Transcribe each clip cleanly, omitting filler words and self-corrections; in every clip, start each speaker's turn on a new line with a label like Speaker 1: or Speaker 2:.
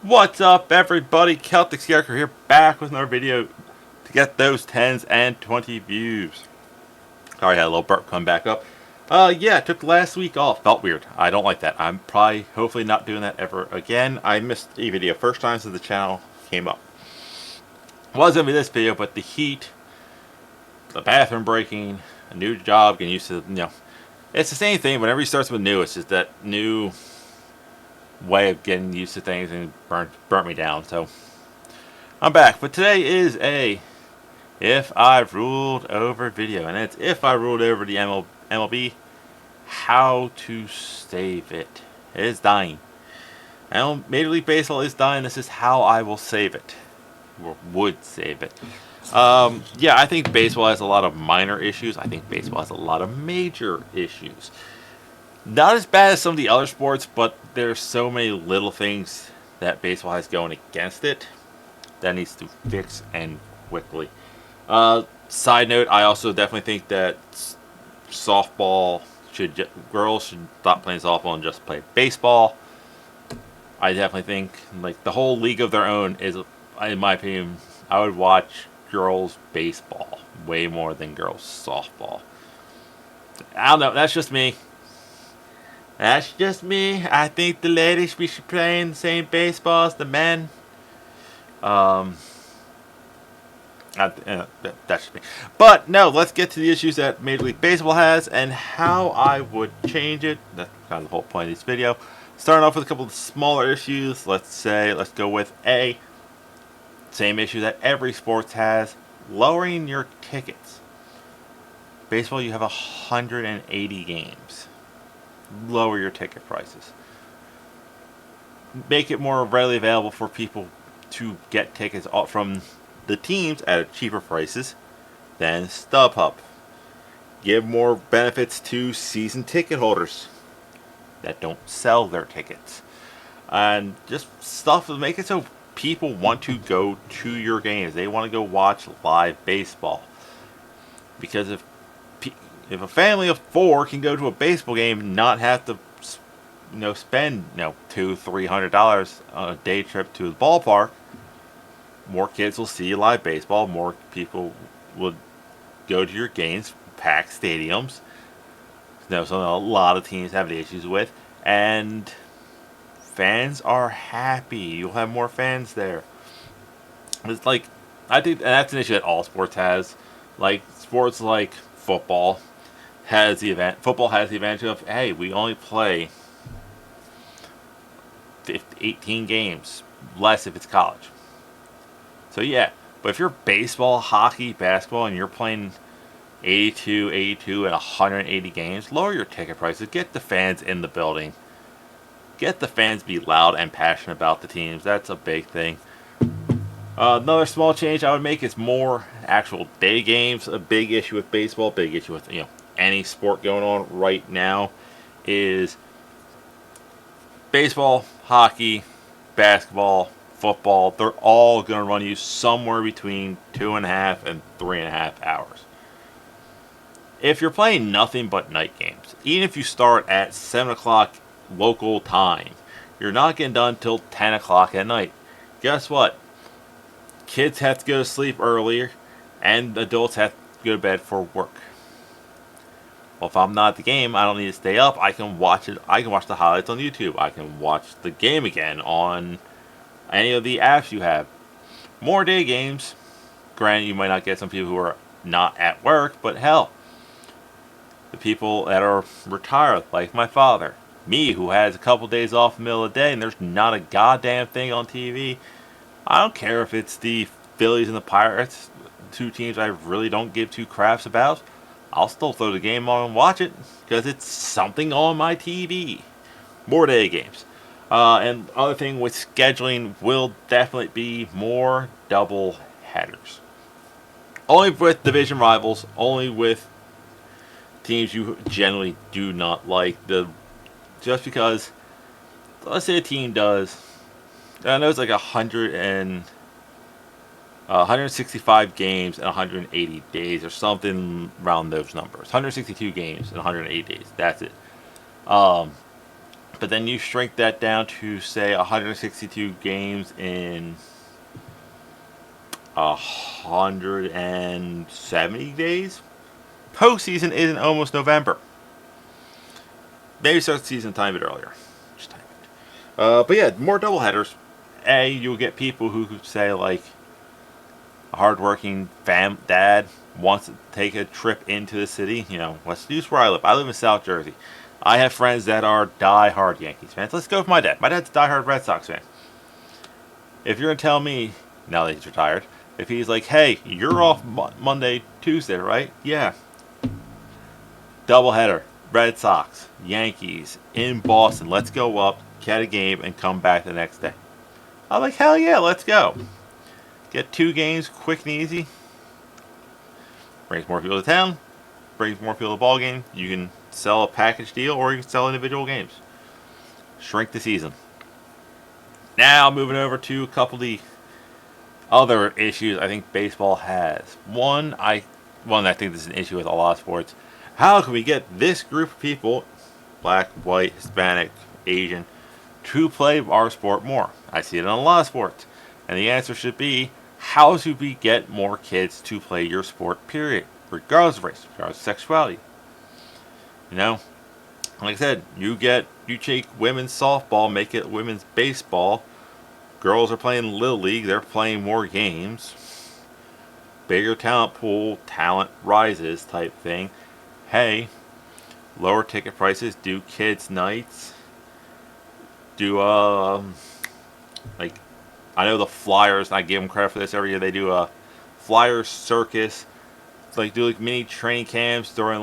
Speaker 1: What's up, everybody? Celtic Scarecrow here, back with another video to get those 10s and 20 views. Sorry, I had a little burp come back up. Yeah, took last week off. Felt weird. I don't like that. I'm probably, hopefully not doing that ever again. I missed a video first time since the channel came up. It was going to be this video, but the heat, the bathroom breaking, a new job, getting used to, it's the same thing. Whenever you start something new, it's just that new way of getting used to things and burnt me down. So I'm back, but today is a if I ruled over video, and it's if I ruled over the MLB, how to save it. It is dying. Major League Baseball is dying. This is how I will save it, or would save it. Yeah, I think baseball has a lot of minor issues. I think baseball has a lot of major issues. Not as bad as some of the other sports, but there's so many little things that baseball has going against it that needs to fix, and quickly. Side note, I also definitely think that softball girls should stop playing softball and just play baseball. I definitely think like the whole league of their own is, in my opinion, I would watch girls baseball way more than girls softball. I don't know, that's just me. That's just me. I think the ladies, we should play in the same baseball as the men. That's just me. But no, let's get to the issues that Major League Baseball has and how I would change it. That's kind of the whole point of this video. Starting off with a couple of smaller issues. Let's go with A. Same issue that every sports has. Lowering your tickets. Baseball, you have 180 games. Lower your ticket prices. Make it more readily available for people to get tickets from the teams at cheaper prices than StubHub. Give more benefits to season ticket holders that don't sell their tickets. And just stuff to make it so people want to go to your games. They want to go watch live baseball. Because if a family of 4 can go to a baseball game and not have to spend $200-300 on a day trip to the ballpark, more kids will see live baseball. More people would go to your games, pack stadiums. Something a lot of teams have issues with, and fans are happy. You'll have more fans there. It's like, I think that's an issue that all sports has. Like sports like football has the advantage of, hey, we only play 18 games, less if it's college. So yeah, but if you're baseball, hockey, basketball, and you're playing 82 and 180 games, lower your ticket prices. Get the fans in the building. Get the fans be loud and passionate about the teams. That's a big thing. Another small change I would make is more actual day games. A big issue with baseball, big issue with any sport going on right now is baseball, hockey, basketball, football. They're all going to run you somewhere between 2.5 and 3.5 hours. If you're playing nothing but night games, even if you start at 7 o'clock local time, you're not getting done till 10 o'clock at night. Guess what? Kids have to go to sleep earlier, and adults have to go to bed for work. Well, if I'm not at the game, I don't need to stay up. I can watch it. I can watch the highlights on YouTube. I can watch the game again on any of the apps you have. More day games. Granted, you might not get some people who are not at work, but hell, the people that are retired, like my father, me, who has a couple days off in the middle of the day, and there's not a goddamn thing on TV. I don't care if it's the Phillies and the Pirates, two teams I really don't give two craps about. I'll still throw the game on and watch it because it's something on my TV. More day games. And other thing with scheduling will definitely be more double headers. Only with division rivals, only with teams you generally do not like. Just because, let's say a team does, I know it's like 165 games in 180 days or something around those numbers. 162 games in 180 days. That's it. But then you shrink that down to, say, 162 games in 170 days. Postseason isn't almost November. Maybe start the season a tiny bit earlier. Just a tiny bit. But yeah, more doubleheaders. You'll get people who could say, like, a hardworking dad wants to take a trip into the city. Let's use where I live. I live in South Jersey. I have friends that are die-hard Yankees fans. Let's go with my dad. My dad's a die-hard Red Sox fan. If you're going to tell me, now that he's retired, if he's like, hey, you're off Monday, Tuesday, right? Yeah. Doubleheader. Red Sox, Yankees, in Boston. Let's go up, get a game, and come back the next day. I'm like, hell yeah, let's go. Get 2 games, quick and easy. Brings more people to town. Brings more people to the ball game. You can sell a package deal, or you can sell individual games. Shrink the season. Now, moving over to a couple of the other issues I think baseball has. One, I think this is an issue with a lot of sports. How can we get this group of people, black, white, Hispanic, Asian, to play our sport more? I see it in a lot of sports. And the answer should be, how do we get more kids to play your sport, period? Regardless of race, regardless of sexuality. Like I said, you take women's softball, make it women's baseball. Girls are playing Little League, they're playing more games. Bigger talent pool, talent rises type thing. Hey, lower ticket prices, do kids nights, do I know the Flyers, and I give them credit for this every year, they do a Flyers circus, do mini training camps during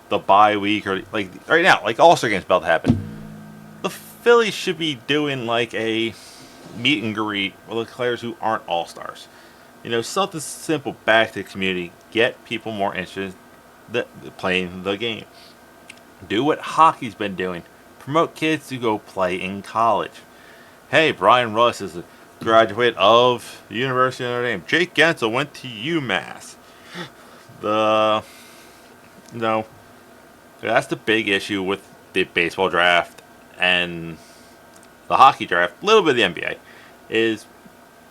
Speaker 1: the bye week, or right now, All-Star game's about to happen. The Phillies should be doing a meet and greet with the players who aren't All-Stars. Something simple back to the community, get people more interested playing the game. Do what hockey's been doing. Promote kids to go play in college. Hey, Brian Russ is a graduate of the University of Notre Dame. Jake Gensel went to UMass. That's the big issue with the baseball draft and the hockey draft, a little bit of the NBA, is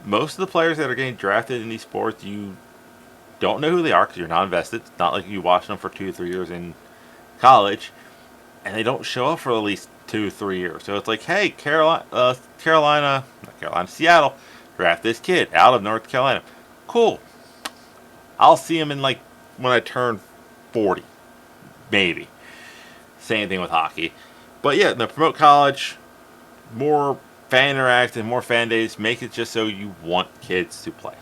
Speaker 1: most of the players that are getting drafted in these sports, you don't know who they are because you're not invested. It's not like you watch them for 2-3 years in college, and they don't show up for at least 2-3 years. So it's like, hey, Seattle, draft this kid out of North Carolina. Cool. I'll see him in when I turn 40, maybe. Same thing with hockey. But yeah, promote college, more fan interactive, more fan days, make it just so you want kids to play.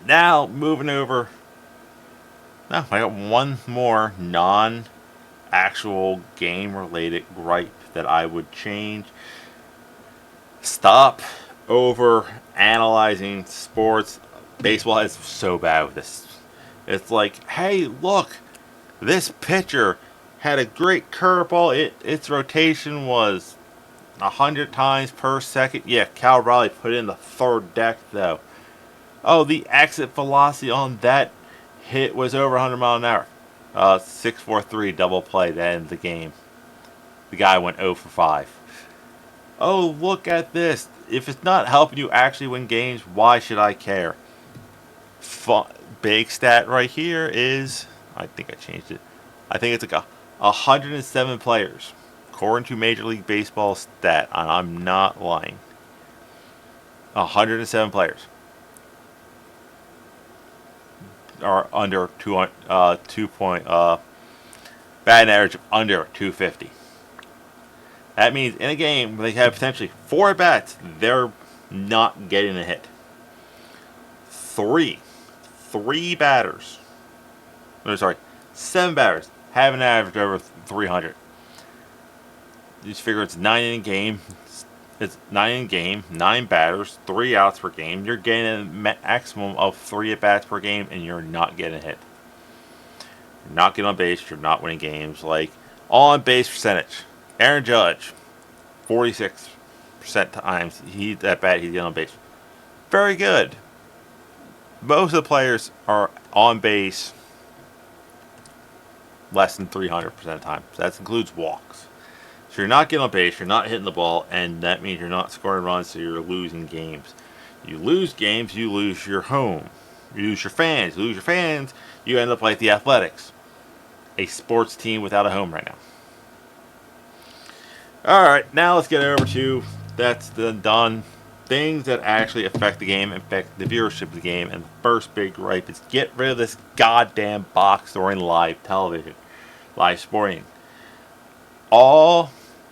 Speaker 1: Now, moving over. Now, I got one more non-actual game-related gripe that I would change. Stop over-analyzing sports. Baseball is so bad with this. It's like, hey, look, this pitcher had a great curveball. Its rotation was 100 times per second. Yeah, Cal Raleigh put in the third deck, though. Oh, the exit velocity on that hit was over 100 miles an hour. 6-4-3 double play to end the game. The guy went 0 for 5. Oh, look at this. If it's not helping you actually win games, why should I care? Big stat right here is, I think I changed it. I think it's 107 players. According to Major League Baseball stat, and I'm not lying. 107 players are under 2 point batting average of under 250. That means in a game where they have potentially 4 at bats, they're not getting a hit. Three batters. No, sorry, 7 batters have an average over 300. You just figure it's 9 in a game. It's 9 in a game, 9 batters, 3 outs per game. You're getting a maximum of 3 at bats per game, and you're not getting a hit. You're not getting on base. You're not winning games. On base percentage, Aaron Judge, 46% times he's at bat, he's getting on base. Very good. Most of the players are on base less than 300% of the time. So that includes walks. So you're not getting on base, you're not hitting the ball, and that means you're not scoring runs, so you're losing games. You lose games, you lose your home. You lose your fans. You lose your fans, you end up like the Athletics. A sports team without a home right now. Alright, now let's get over to that's the done things that actually affect the game, affect the viewership of the game, and the first big gripe is get rid of this goddamn box during live television. Live sporting. All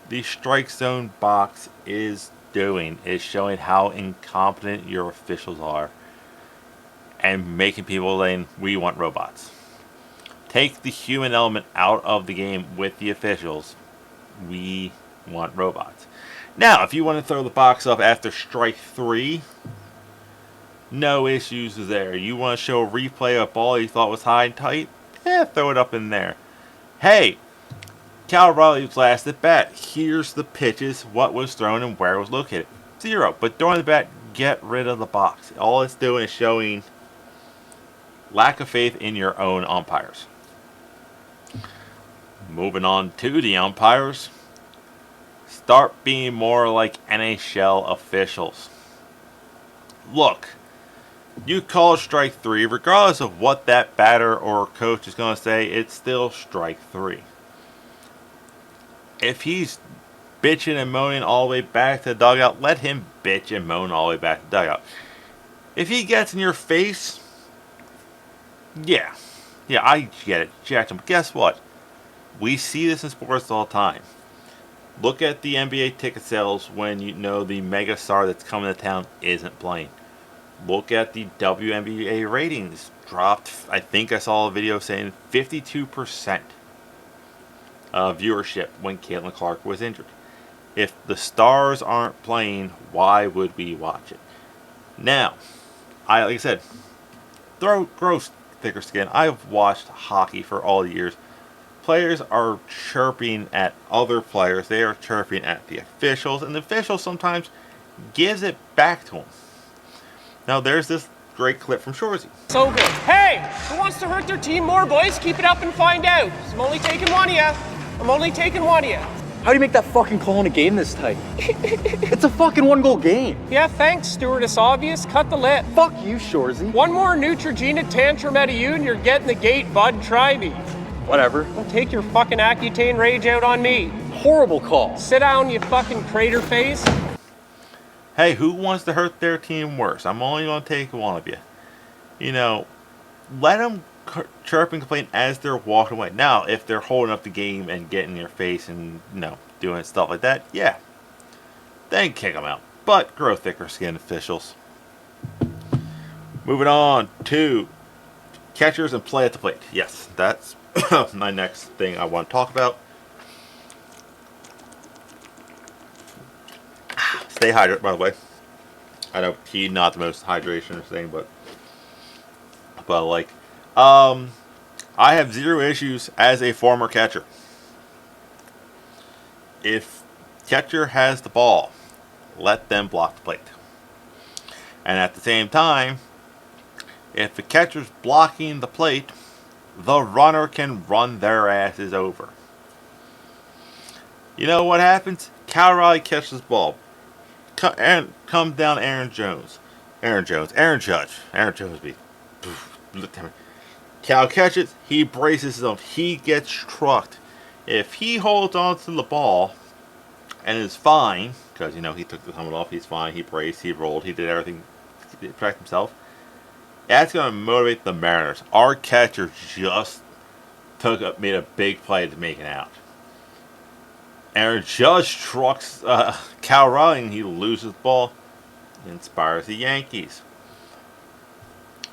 Speaker 1: the strike zone box is doing is showing how incompetent your officials are and making people saying, we want robots. Take the human element out of the game with the officials. We want robots. Now, if you want to throw the box up after strike 3, no issues there. You want to show a replay of a ball you thought was high and tight? Throw it up in there. Hey, Cal Raleigh's last at bat. Here's the pitches, what was thrown, and where it was located. 0. But during the bat, get rid of the box. All it's doing is showing lack of faith in your own umpires. Moving on to the umpires. Start being more like NHL officials. Look, you call strike 3, regardless of what that batter or coach is going to say, it's still strike 3. If he's bitching and moaning all the way back to the dugout, let him bitch and moan all the way back to the dugout. If he gets in your face, yeah, I get it, jacked him. But guess what? We see this in sports all the time. Look at the NBA ticket sales when you know the mega star that's coming to town isn't playing. Look at the WNBA ratings. Dropped, I think I saw a video saying 52% of viewership when Caitlin Clark was injured. If the stars aren't playing, why would we watch it? Now, like I said, gross thicker skin. I've watched hockey for all the years. Players are chirping at other players. They are chirping at the officials, and the officials sometimes gives it back to them. Now, there's this great clip from Shorzy.
Speaker 2: So good. Hey, who wants to hurt their team more, boys? Keep it up and find out. I'm only taking one of you.
Speaker 3: How do you make that fucking call in a game this tight? It's a fucking 1-goal game.
Speaker 2: Yeah, thanks, stewardess obvious. Cut the lip.
Speaker 3: Fuck you, Shorzy.
Speaker 2: One more Neutrogena tantrum out of you and you're getting the gate, bud. Try me.
Speaker 3: Whatever.
Speaker 2: Don't take your fucking Accutane rage out on me.
Speaker 3: Horrible call.
Speaker 2: Sit down, you fucking crater face.
Speaker 1: Hey, who wants to hurt their team worse? I'm only going to take one of you. You know, let them chirp and complain as they're walking away. Now, if they're holding up the game and getting in your face and, doing stuff like that, yeah. Then kick them out. But grow thicker skin, officials. Moving on to catchers and play at the plate. Yes, that's my next thing I want to talk about. Stay hydrated, by the way. I know tea not the most hydration thing, but I have 0 issues as a former catcher. If catcher has the ball, let them block the plate. And at the same time, if the catcher's blocking the plate, the runner can run their asses over. You know what happens? Cal Raleigh catches the ball. Comes down Aaron Judge. Cal catches, he braces himself, he gets trucked. If he holds on to the ball and is fine, because he took the helmet off, he's fine, he braced, he rolled, he did everything to protect himself, that's going to motivate the Mariners. Our catcher just made a big play to make it out. Aaron Judge trucks Cal Raleigh and he loses the ball. Inspires the Yankees.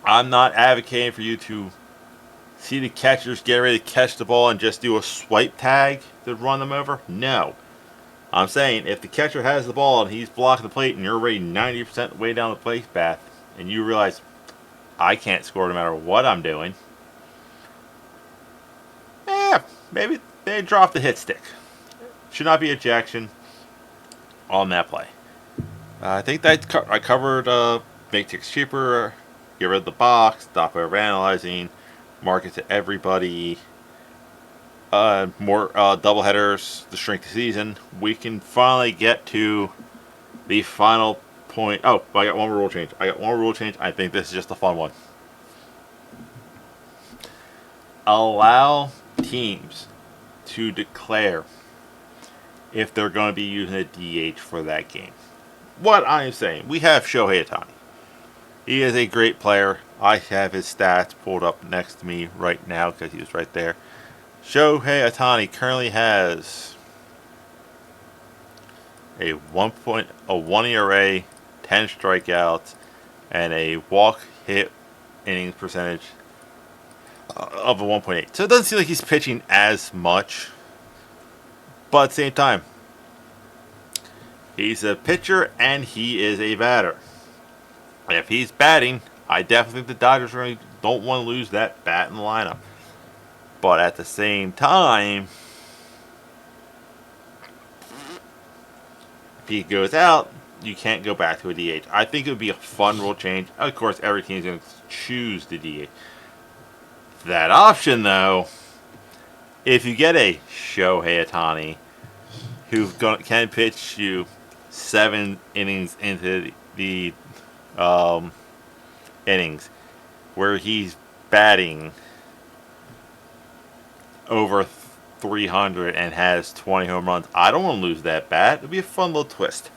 Speaker 1: I'm not advocating for you to see the catchers get ready to catch the ball and just do a swipe tag to run them over. No. I'm saying if the catcher has the ball and he's blocking the plate and you're already 90% of the way down the plate path and you realize I can't score no matter what I'm doing, maybe they drop the hit stick. Should not be ejection on that play. I think that I covered make ticks cheaper, get rid of the box, stop overanalyzing, market to everybody. more doubleheaders to shrink the season, we can finally get to the final point. Oh, I got one rule change. I think this is just a fun one. Allow teams to declare if they're going to be using a DH for that game. What I am saying, we have Shohei Ohtani. He is a great player. I have his stats pulled up next to me right now because he was right there. Shohei Ohtani currently has a 1 ERA, 10 strikeouts, and a walk hit innings percentage of a 1.8. So it doesn't seem like he's pitching as much, but at the same time, he's a pitcher and he is a batter. If he's batting, I definitely think the Dodgers really don't want to lose that bat in the lineup. But at the same time, if he goes out, you can't go back to a DH. I think it would be a fun rule change. Of course, every team is going to choose the DH. That option, though, if you get a Shohei Ohtani who can pitch you 7 innings into the innings where he's batting over 300 and has 20 home runs, I don't want to lose that bat. It'll be a fun little twist.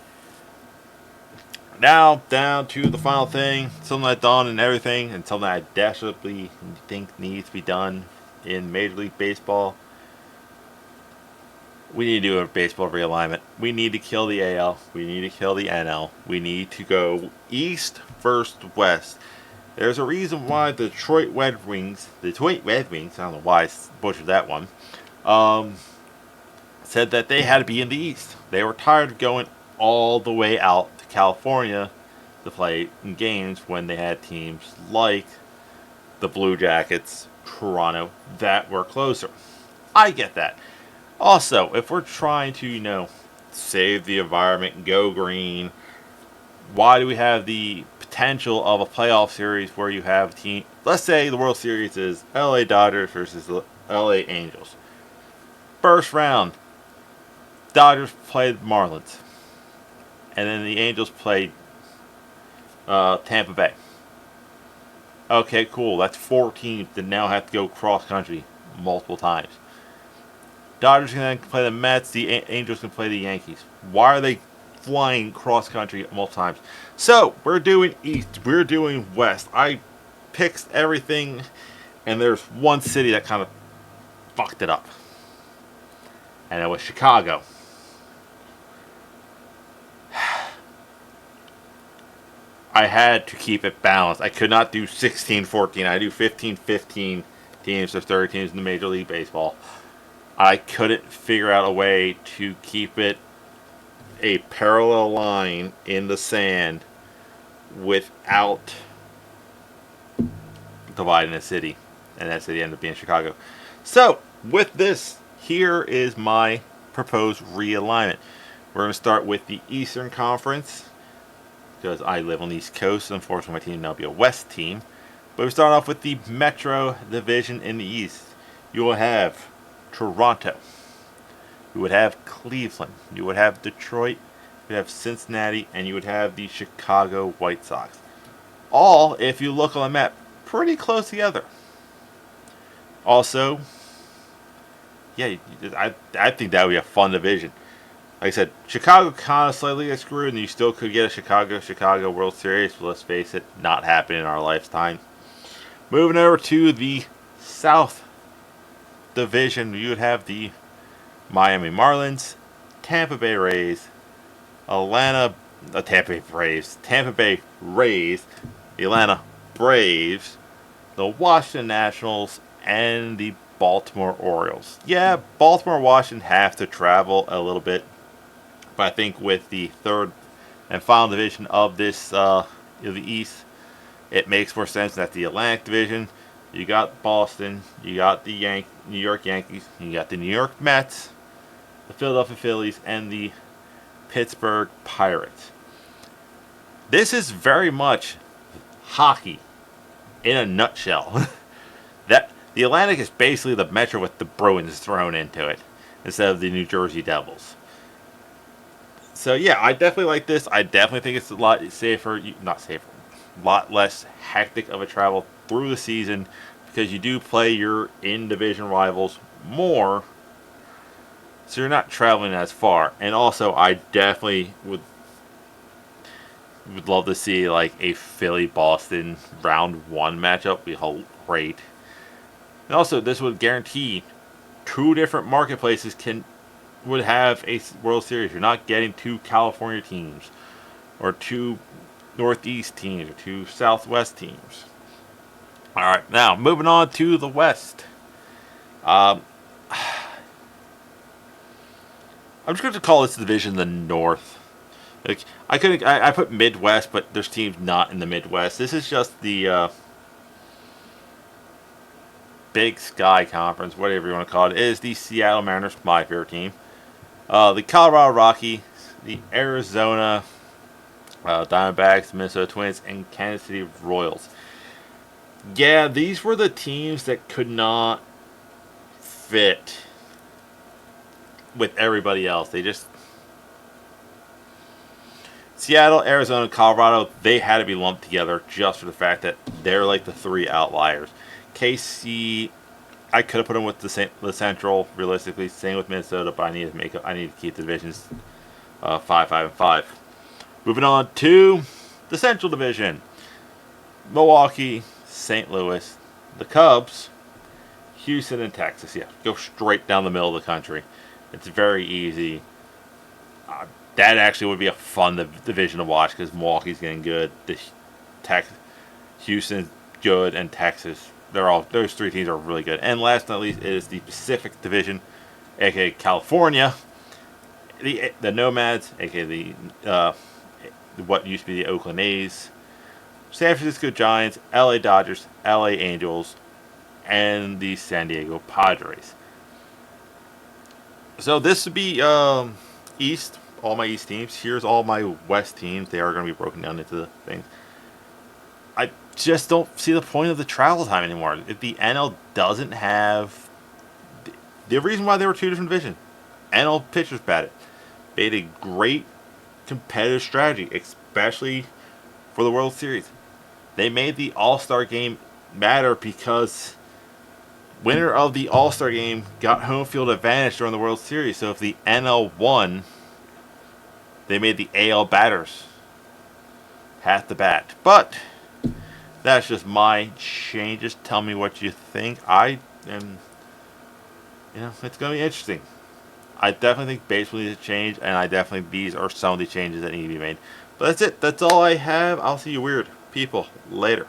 Speaker 1: Now, down to the final thing. Something I've done and everything, and something I desperately think needs to be done in Major League Baseball. We need to do a baseball realignment. We need to kill the AL. We need to kill the NL. We need to go east versus west. There's a reason why the Detroit Red Wings, I don't know why I butchered that one, said that they had to be in the east. They were tired of going all the way out to California to play in games when they had teams like the Blue Jackets, Toronto, that were closer. I get that. Also, if we're trying to, save the environment and go green, why do we have the potential of a playoff series where you have a team? Let's say the World Series is LA Dodgers versus the LA Angels. First round, Dodgers played Marlins. And then the Angels played Tampa Bay. Okay, cool. That's 4 teams that now have to go cross country multiple times. Dodgers can then play the Mets. The Angels can play the Yankees. Why are they flying cross country multiple times? So we're doing east. We're doing west. I picked everything, and there's one city that kind of fucked it up, and it was Chicago. I had to keep it balanced. I could not do 16-14. I do 15-15 teams. There's 30 teams in the Major League Baseball. I couldn't figure out a way to keep it a parallel line in the sand without dividing a city. And that city ended up being Chicago. So, with this, here is my proposed realignment. We're going to start with the Eastern Conference, because I live on the East Coast. Unfortunately, my team will now be a West team. But we start off with the Metro Division in the East. You will have Toronto. You would have Cleveland. You would have Detroit. You would have Cincinnati. And you would have the Chicago White Sox. All, if you look on the map, pretty close together. Also, yeah, I think that would be a fun division. Like I said, Chicago kind of slightly gets screwed, and you still could get a Chicago World Series. But let's face it, not happening in our lifetime. Moving over to the South Division, you would have the Miami Marlins, Tampa Bay Rays, Tampa Bay Rays, the Atlanta Braves, the Washington Nationals, and the Baltimore Orioles. Yeah, Baltimore and Washington have to travel a little bit. But I think with the third and final division of this, the East, it makes more sense that the Atlantic Division, you got Boston, you got the New York Yankees, you got the New York Mets, the Philadelphia Phillies, and the Pittsburgh Pirates. This is very much hockey in a nutshell. The Atlantic is basically the Metro with the Bruins thrown into it instead of the New Jersey Devils. So yeah, I definitely like this. I definitely think it's a lot safer, not safer, a lot less hectic of a travel through the season because you do play your in-division rivals more, so you're not traveling as far. And also, I definitely would love to see like a Philly Boston round one matchup. Be great. And also, this would guarantee two different marketplaces would have a World Series. You're not getting two California teams or two Northeast teams or two Southwest teams. All right, now moving on to the West. I'm just going to call this division the North. Like I put Midwest, but there's teams not in the Midwest. This is just the Big Sky Conference, whatever you want to call it. It is the Seattle Mariners, my favorite team. The Colorado Rockies, the Arizona Diamondbacks, Minnesota Twins, and Kansas City Royals. Yeah, these were the teams that could not fit with everybody else. They just... Seattle, Arizona, Colorado, they had to be lumped together just for the fact that they're like the three outliers. KC, I could have put them with the Central, realistically. Same with Minnesota, but I need to keep the divisions 5, 5, and 5. Moving on to the Central Division. Milwaukee, St. Louis, the Cubs, Houston, and Texas. Yeah, go straight down the middle of the country. It's very easy. That actually would be a fun division to watch because Milwaukee's getting good. Houston's good, and Texas. Those three teams are really good. And last but not least is the Pacific Division, aka California. The Nomads, aka the what used to be the Oakland A's, San Francisco Giants, LA Dodgers, LA Angels, and the San Diego Padres. So this would be East, all my East teams. Here's all my West teams. They are going to be broken down into the things. I just don't see the point of the travel time anymore. If the NL doesn't have... The reason why there were two different divisions. NL pitchers batted. They had a great competitive strategy, especially for the World Series. They made the All-Star game matter because winner of the All-Star game got home field advantage during the World Series. So if the NL won, they made the AL batters have to bat. But that's just my changes. Tell me what you think. It's going to be interesting. I definitely think baseball needs to change, and I definitely these are some of the changes that need to be made. But that's it. That's all I have. I'll see you weird people later.